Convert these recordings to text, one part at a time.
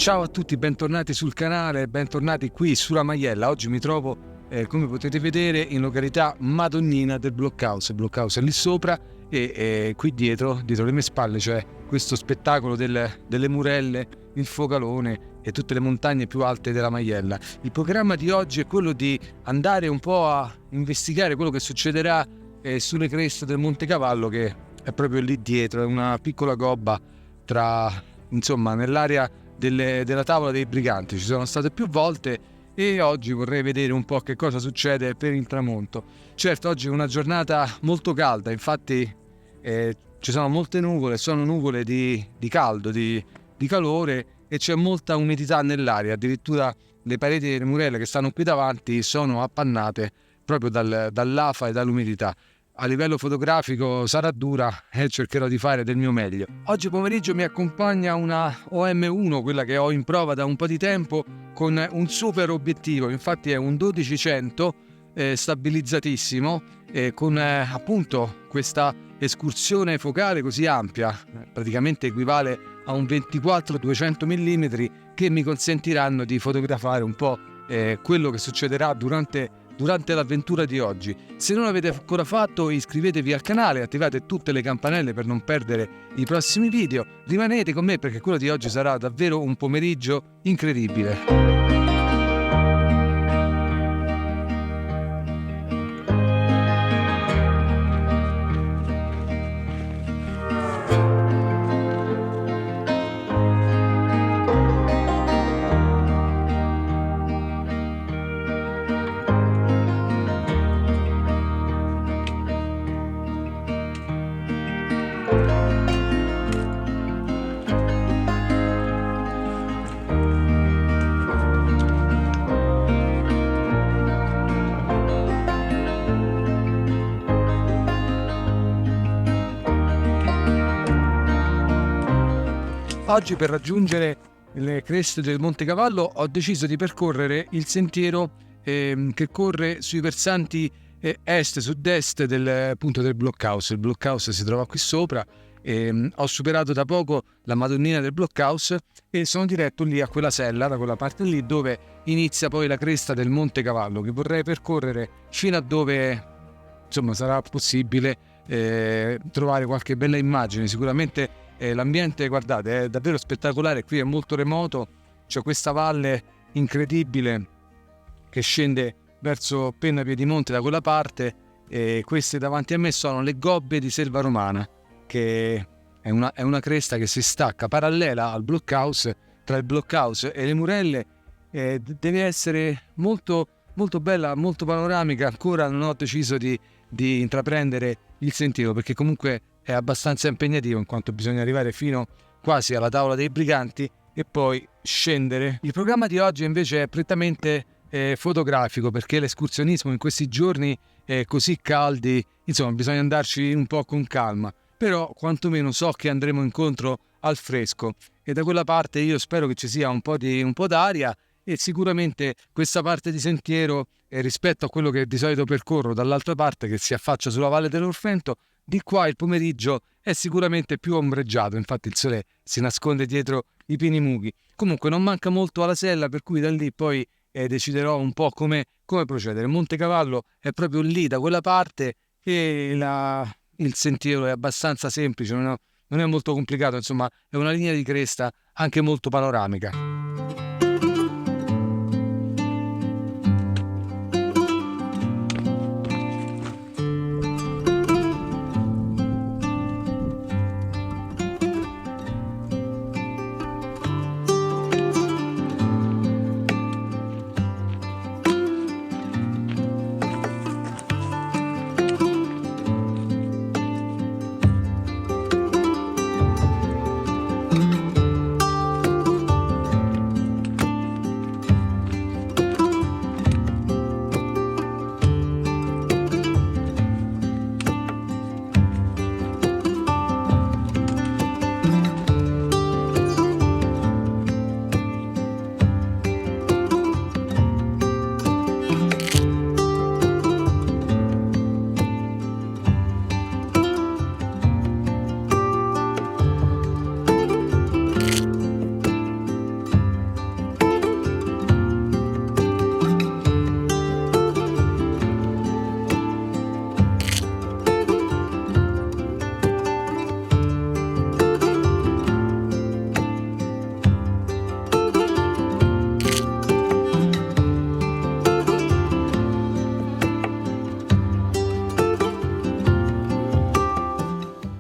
Ciao a tutti, bentornati sul canale, bentornati qui sulla Maiella. Oggi mi trovo, come potete vedere, in località Madonnina del Blockhouse. Il Blockhouse è lì sopra e qui dietro le mie spalle c'è questo spettacolo delle Murelle, il Focalone e tutte le montagne più alte della Maiella. Il programma di oggi è quello di andare un po' a investigare quello che succederà sulle creste del Monte Cavallo, che è proprio lì dietro, è una piccola gobba nell'area della tavola dei briganti. Ci sono state più volte e oggi vorrei vedere un po' che cosa succede per il tramonto. Certo, oggi è una giornata molto calda, infatti ci sono molte nuvole, sono nuvole di caldo, di calore, e c'è molta umidità nell'aria. Addirittura le pareti delle murelle che stanno qui davanti sono appannate proprio dall'afa e dall'umidità. A livello fotografico sarà dura e cercherò di fare del mio meglio. Oggi pomeriggio mi accompagna una OM1, quella che ho in prova da un po' di tempo, con un super obiettivo. Infatti è un 1200 stabilizzatissimo, con appunto questa escursione focale così ampia, praticamente equivale a un 24-200 mm, che mi consentiranno di fotografare un po' quello che succederà durante l'avventura di oggi. Se non l'avete ancora fatto, iscrivetevi al canale, attivate tutte le campanelle per non perdere i prossimi video. Rimanete con me perché quello di oggi sarà davvero un pomeriggio incredibile. Oggi, per raggiungere le creste del Monte Cavallo, ho deciso di percorrere il sentiero che corre sui versanti est-sud-est del Blockhouse. Il Blockhouse si trova qui sopra. Ho superato da poco la Madonnina del Blockhouse e sono diretto lì a quella sella, da quella parte lì dove inizia poi la cresta del Monte Cavallo, che vorrei percorrere fino a dove sarà possibile trovare qualche bella immagine. Sicuramente l'ambiente, guardate, è davvero spettacolare. Qui è molto remoto, c'è questa valle incredibile che scende verso Penna Piedimonte da quella parte, e queste davanti a me sono le gobbe di Selva Romana, che è una cresta che si stacca parallela al Blockhouse. Tra il Blockhouse e le Murelle deve essere molto, molto bella, molto panoramica. Ancora non ho deciso di intraprendere il sentiero, perché comunque è abbastanza impegnativo, in quanto bisogna arrivare fino quasi alla tavola dei briganti e poi scendere. Il programma di oggi invece è prettamente fotografico, perché l'escursionismo in questi giorni così caldi, bisogna andarci un po' con calma, però quantomeno so che andremo incontro al fresco, e da quella parte io spero che ci sia un po' d'aria, e sicuramente questa parte di sentiero, rispetto a quello che di solito percorro dall'altra parte, che si affaccia sulla Valle dell'Orfento, di qua il pomeriggio è sicuramente più ombreggiato. Infatti il sole si nasconde dietro i pini mughi. Comunque non manca molto alla sella, per cui da lì poi deciderò un po' come procedere. Il Monte Cavallo è proprio lì, da quella parte, e il sentiero è abbastanza semplice, non è molto complicato, è una linea di cresta anche molto panoramica.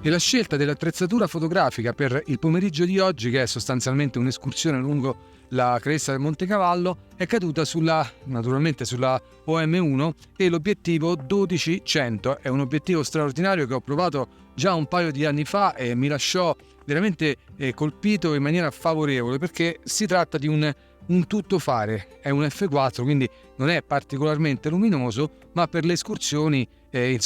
E la scelta dell'attrezzatura fotografica per il pomeriggio di oggi, che è sostanzialmente un'escursione lungo la cresta del Monte Cavallo, è caduta naturalmente sulla OM1 e l'obiettivo 12-100. È un obiettivo straordinario che ho provato già un paio di anni fa e mi lasciò veramente colpito in maniera favorevole, perché si tratta di un tuttofare. È un F4, quindi non è particolarmente luminoso, ma per le escursioni è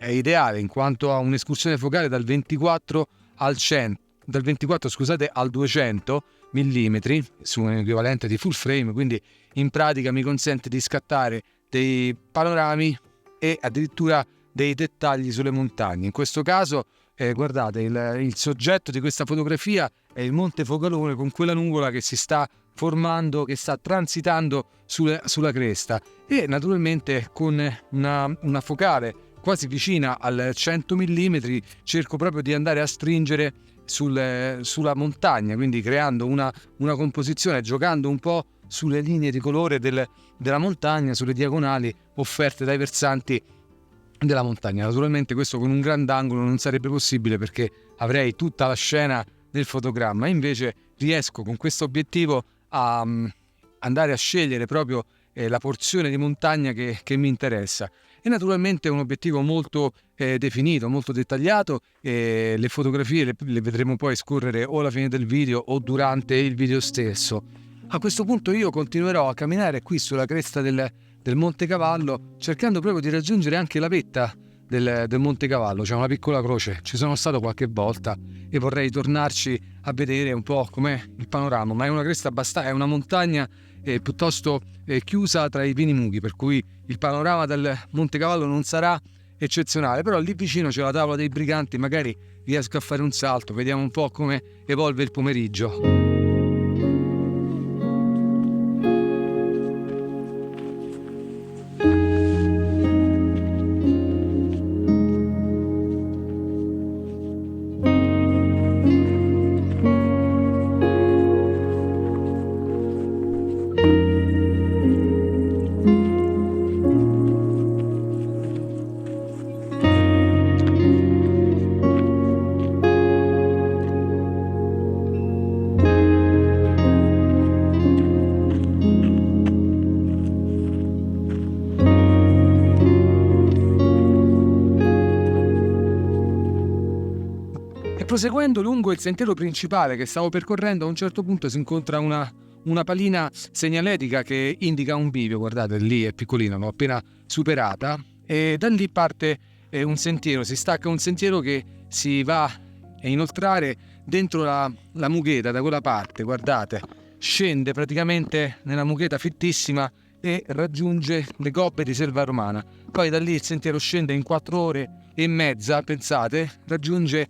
ideale, in quanto ha un'escursione focale dal 24 al 100, dal 24 al 200 mm su un equivalente di full frame, quindi in pratica mi consente di scattare dei panorami e addirittura dei dettagli sulle montagne. In questo caso guardate, il soggetto di questa fotografia è il Monte Focalone, con quella nuvola che si sta formando, che sta transitando sulla cresta, e naturalmente con una focale quasi vicina al 100 mm cerco proprio di andare a stringere sulla montagna, quindi creando una composizione, giocando un po' sulle linee di colore della montagna, sulle diagonali offerte dai versanti della montagna. Naturalmente questo con un grandangolo non sarebbe possibile, perché avrei tutta la scena del fotogramma. Invece riesco con questo obiettivo a andare a scegliere proprio la porzione di montagna che mi interessa. E naturalmente è un obiettivo molto definito, molto dettagliato, e le fotografie le vedremo poi scorrere o alla fine del video o durante il video stesso. A questo punto io continuerò a camminare qui sulla cresta del Monte Cavallo, cercando proprio di raggiungere anche la vetta del Monte Cavallo. C'è una piccola croce, ci sono stato qualche volta e vorrei tornarci a vedere un po' com'è il panorama, ma è una cresta è una montagna piuttosto chiusa tra i pini mughi, per cui il panorama del Monte Cavallo non sarà eccezionale, però lì vicino c'è la tavola dei briganti, magari riesco a fare un salto, vediamo un po' come evolve il pomeriggio. Proseguendo lungo il sentiero principale che stavo percorrendo, a un certo punto si incontra una palina segnaletica che indica un bivio. Guardate, lì è piccolina, l'ho appena superata, e da lì parte un sentiero, si stacca un sentiero che si va a inoltrare dentro la mugheta da quella parte. Guardate, scende praticamente nella mugheta fittissima e raggiunge le gobbe di Selva Romana. Poi da lì il sentiero scende in 4 ore e mezza, pensate, raggiunge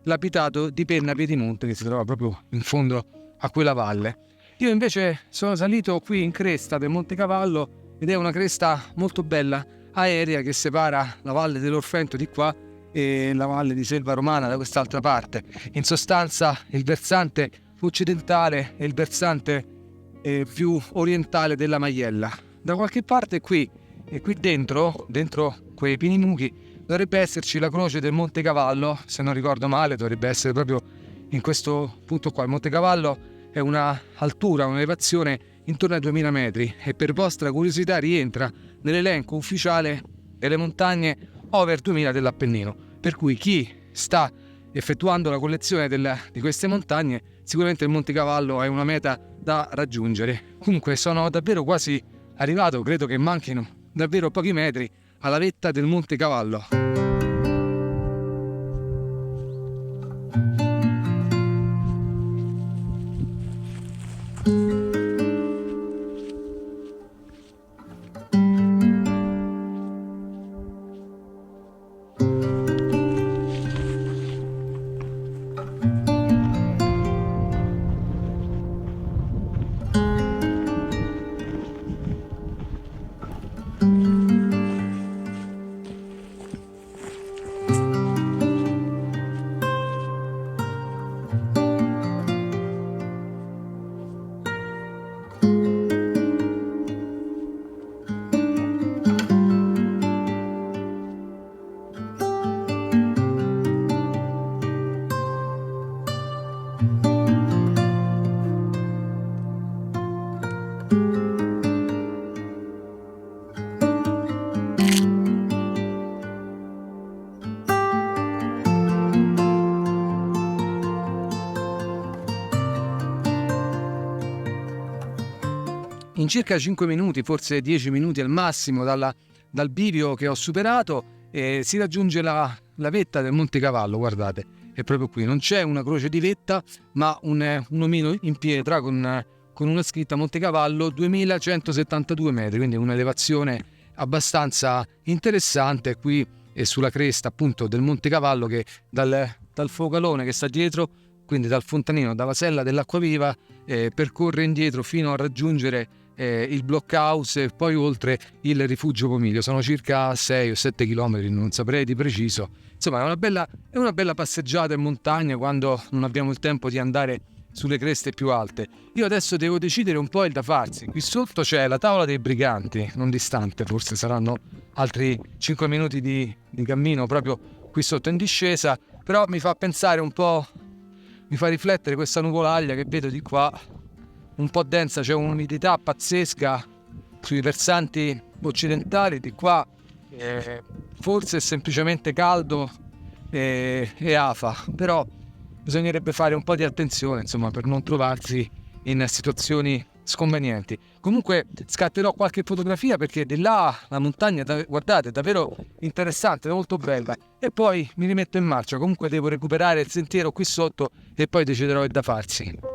l'abitato di Penna Piedimonte, che si trova proprio in fondo a quella valle. Io invece sono salito qui in cresta del Monte Cavallo, ed è una cresta molto bella, aerea, che separa la valle dell'Orfento di qua e la valle di Selva Romana da quest'altra parte. In sostanza il versante occidentale e il versante più orientale della Maiella. Da qualche parte qui dentro quei pini mucchi, dovrebbe esserci la croce del Monte Cavallo. Se non ricordo male, dovrebbe essere proprio in questo punto qua. Il Monte Cavallo è una altura, un'elevazione intorno ai 2000 metri, e per vostra curiosità rientra nell'elenco ufficiale delle montagne over 2000 dell'Appennino, per cui chi sta effettuando la collezione di queste montagne, sicuramente il Monte Cavallo è una meta da raggiungere. Comunque sono davvero quasi arrivato, credo che manchino davvero pochi metri alla vetta del Monte Cavallo. In circa 5 minuti, forse 10 minuti al massimo dal bivio che ho superato, si raggiunge la vetta del Monte Cavallo. Guardate, è proprio qui, non c'è una croce di vetta ma un omino in pietra con una scritta Monte Cavallo 2172 metri, quindi un'elevazione abbastanza interessante qui sulla cresta appunto del Monte Cavallo, che dal focalone che sta dietro, quindi dal fontanino, dalla sella dell'Acquaviva, percorre indietro fino a raggiungere il blockhouse e poi oltre il rifugio Pomiglio. Sono circa 6 o 7 chilometri, non saprei di preciso. Insomma, è una bella passeggiata in montagna quando non abbiamo il tempo di andare sulle creste più alte. Io adesso devo decidere un po' il da farsi. Qui sotto c'è la tavola dei briganti, non distante, forse saranno altri 5 minuti di cammino proprio qui sotto in discesa, però mi fa pensare un po', mi fa riflettere questa nuvolaglia che vedo di qua, un po' densa, c'è un'umidità pazzesca sui versanti occidentali. Di qua forse è semplicemente caldo e afa, però bisognerebbe fare un po' di attenzione, insomma, per non trovarsi in situazioni sconvenienti. Comunque scatterò qualche fotografia perché di là la montagna, guardate, è davvero interessante, molto bella, e poi mi rimetto in marcia. Comunque devo recuperare il sentiero qui sotto e poi deciderò il da farsi.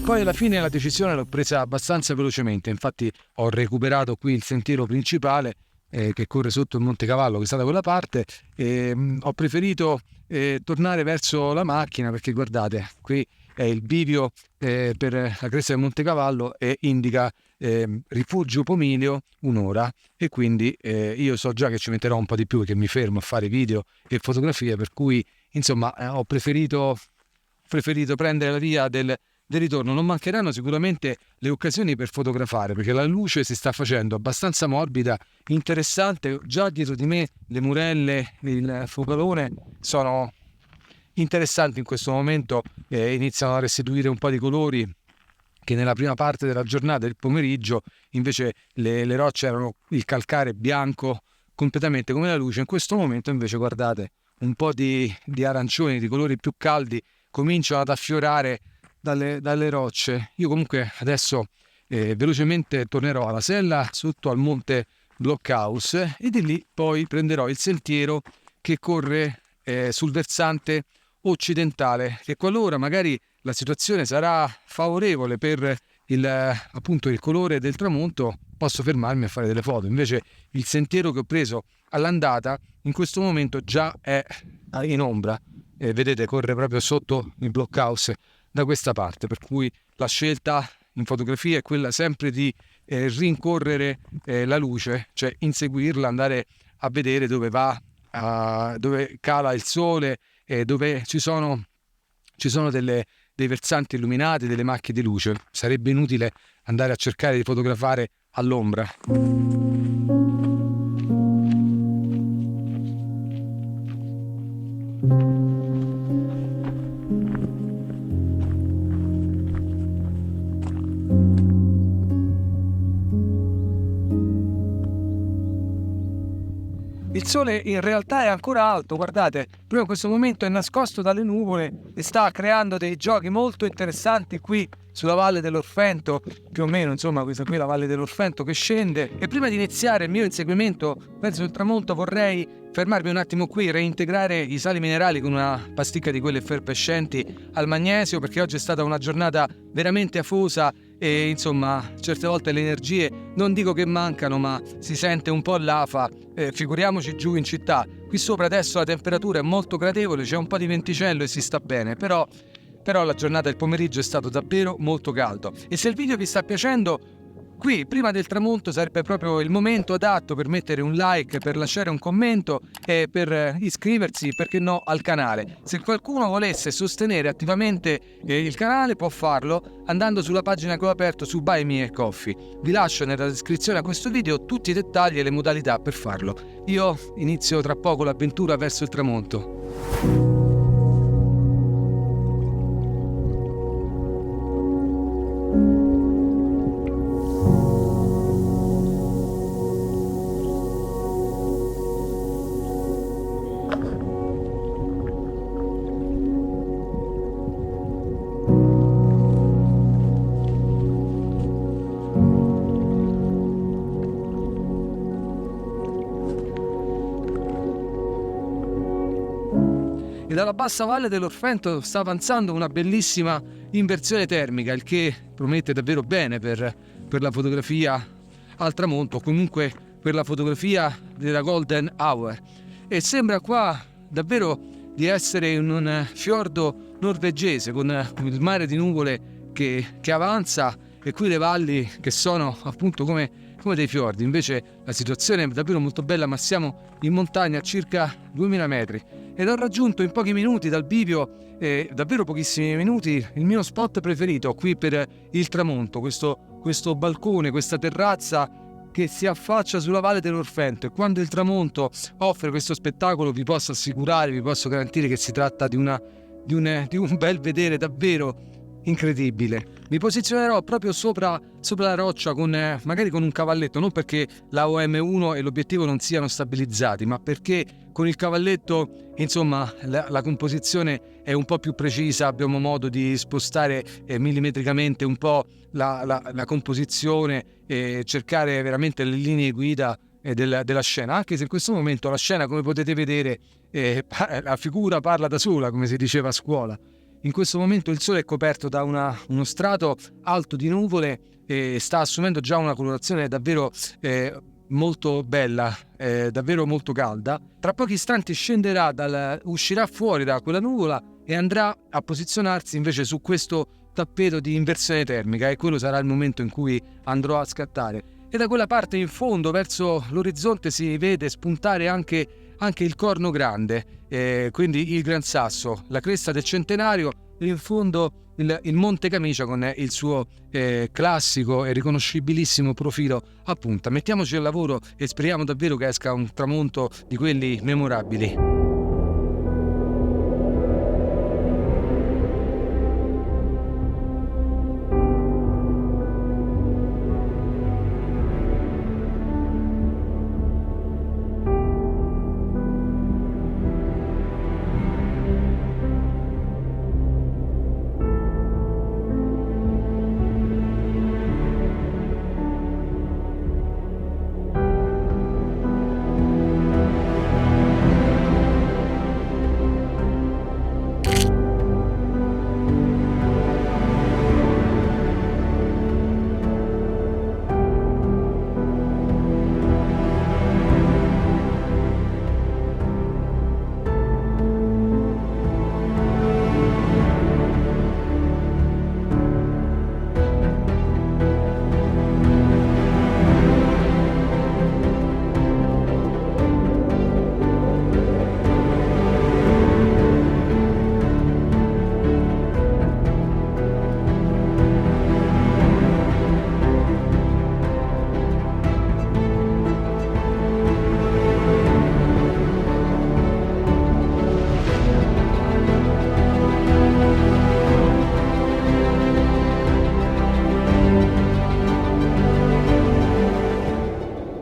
Poi alla fine la decisione l'ho presa abbastanza velocemente, infatti ho recuperato qui il sentiero principale che corre sotto il Monte Cavallo, che sta da quella parte, e ho preferito tornare verso la macchina perché guardate, qui è il bivio per la cresta del Monte Cavallo e indica rifugio Pomiglio un'ora, e quindi io so già che ci metterò un po' di più perché mi fermo a fare video e fotografie, per cui insomma ho preferito prendere la via del ritorno. Non mancheranno sicuramente le occasioni per fotografare perché la luce si sta facendo abbastanza morbida, interessante. Già dietro di me le murelle, il focalone sono interessanti in questo momento, iniziano a restituire un po' di colori che nella prima parte della giornata, del pomeriggio, invece le rocce erano il calcare bianco completamente come la luce. In questo momento invece guardate, un po' di arancioni, di colori più caldi cominciano ad affiorare dalle rocce. Io comunque adesso velocemente tornerò alla sella sotto al monte Blockhouse e di lì poi prenderò il sentiero che corre sul versante occidentale, che qualora magari la situazione sarà favorevole per appunto il colore del tramonto, posso fermarmi a fare delle foto. Invece il sentiero che ho preso all'andata in questo momento già è in ombra, vedete, corre proprio sotto il Blockhouse da questa parte, per cui la scelta in fotografia è quella sempre di rincorrere la luce, cioè inseguirla, andare a vedere dove va, dove cala il sole, dove ci sono dei versanti illuminati, delle macchie di luce. Sarebbe inutile andare a cercare di fotografare all'ombra. Il sole in realtà è ancora alto, guardate, proprio in questo momento è nascosto dalle nuvole e sta creando dei giochi molto interessanti qui sulla Valle dell'Orfento, più o meno, insomma, questa qui è la Valle dell'Orfento che scende. E prima di iniziare il mio inseguimento verso il tramonto vorrei fermarmi un attimo qui, reintegrare i sali minerali con una pasticca di quelle effervescenti al magnesio, perché oggi è stata una giornata veramente afosa e insomma certe volte le energie non dico che mancano, ma si sente un po' l'afa, figuriamoci giù in città. Qui sopra adesso la temperatura è molto gradevole, c'è un po' di venticello e si sta bene, però la giornata del pomeriggio è stato davvero molto caldo. E se il video vi sta piacendo, qui prima del tramonto sarebbe proprio il momento adatto per mettere un like, per lasciare un commento e per iscriversi, perché no, al canale. Se qualcuno volesse sostenere attivamente il canale può farlo andando sulla pagina che ho aperto su Buy Me a Coffee. Vi lascio nella descrizione a questo video tutti i dettagli e le modalità per farlo. Io inizio tra poco l'avventura verso il tramonto. E dalla bassa valle dell'Orfento sta avanzando una bellissima inversione termica, il che promette davvero bene per la fotografia al tramonto, o comunque per la fotografia della Golden Hour. E sembra qua davvero di essere in un fiordo norvegese con il mare di nuvole che avanza e qui le valli che sono appunto come dei fiordi. Invece la situazione è davvero molto bella, ma siamo in montagna a circa 2000 metri ed ho raggiunto in pochi minuti dal bivio, davvero pochissimi minuti, il mio spot preferito qui per il tramonto, questo balcone, questa terrazza che si affaccia sulla valle dell'Orfento. E quando il tramonto offre questo spettacolo vi posso assicurare, vi posso garantire che si tratta di un bel vedere davvero incredibile. Mi posizionerò proprio sopra la roccia magari con un cavalletto, non perché la OM1 e l'obiettivo non siano stabilizzati, ma perché con il cavalletto insomma la composizione è un po' più precisa, abbiamo modo di spostare millimetricamente un po' la composizione e cercare veramente le linee guida della scena, anche se in questo momento la scena, come potete vedere, la figura parla da sola, come si diceva a scuola. In questo momento il sole è coperto da uno strato alto di nuvole e sta assumendo già una colorazione davvero molto bella, davvero molto calda. Tra pochi istanti uscirà fuori da quella nuvola e andrà a posizionarsi invece su questo tappeto di inversione termica, e quello sarà il momento in cui andrò a scattare. E da quella parte in fondo verso l'orizzonte si vede spuntare anche il Corno Grande, quindi il Gran Sasso, la cresta del Centenario, e in fondo il Monte Camicia con il suo classico e riconoscibilissimo profilo a punta. Mettiamoci al lavoro e speriamo davvero che esca un tramonto di quelli memorabili.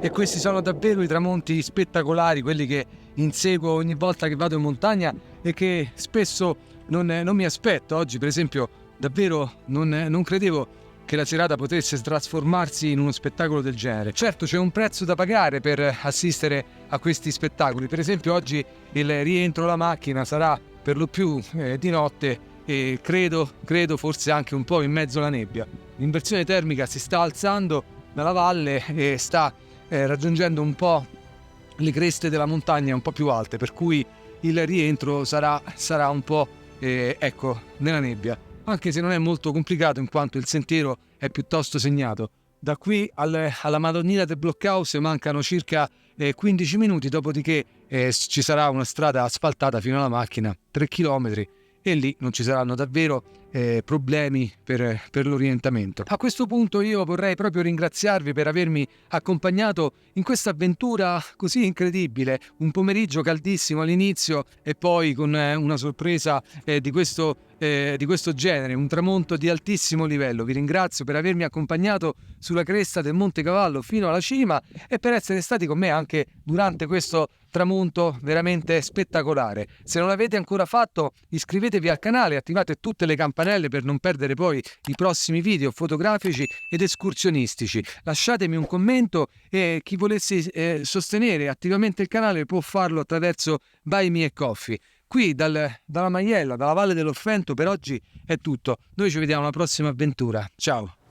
E questi sono davvero i tramonti spettacolari, quelli che inseguo ogni volta che vado in montagna e che spesso non mi aspetto. Oggi per esempio davvero non credevo che la serata potesse trasformarsi in uno spettacolo del genere. Certo, c'è un prezzo da pagare per assistere a questi spettacoli. Per esempio oggi il rientro alla macchina sarà per lo più di notte, e credo forse anche un po' in mezzo alla nebbia. L'inversione termica si sta alzando dalla valle e sta raggiungendo un po' le creste della montagna un po' più alte, per cui il rientro sarà un po' nella nebbia, anche se non è molto complicato in quanto il sentiero è piuttosto segnato. Da qui alla Madonnina del Blockhouse mancano circa 15 minuti, dopodiché ci sarà una strada asfaltata fino alla macchina, 3 chilometri, e lì non ci saranno davvero problemi per l'orientamento. A questo punto io vorrei proprio ringraziarvi per avermi accompagnato in questa avventura così incredibile, un pomeriggio caldissimo all'inizio e poi con una sorpresa di questo genere, un tramonto di altissimo livello. Vi ringrazio per avermi accompagnato sulla cresta del Monte Cavallo fino alla cima e per essere stati con me anche durante questo tramonto veramente spettacolare. Se non l'avete ancora fatto, iscrivetevi al canale, attivate tutte le campanelle per non perdere poi i prossimi video fotografici ed escursionistici. Lasciatemi un commento e chi volesse sostenere attivamente il canale può farlo attraverso Buy Me a Coffee. Qui dalla Maiella, dalla Valle dell'Orfento, per oggi è tutto. Noi ci vediamo alla prossima avventura. Ciao!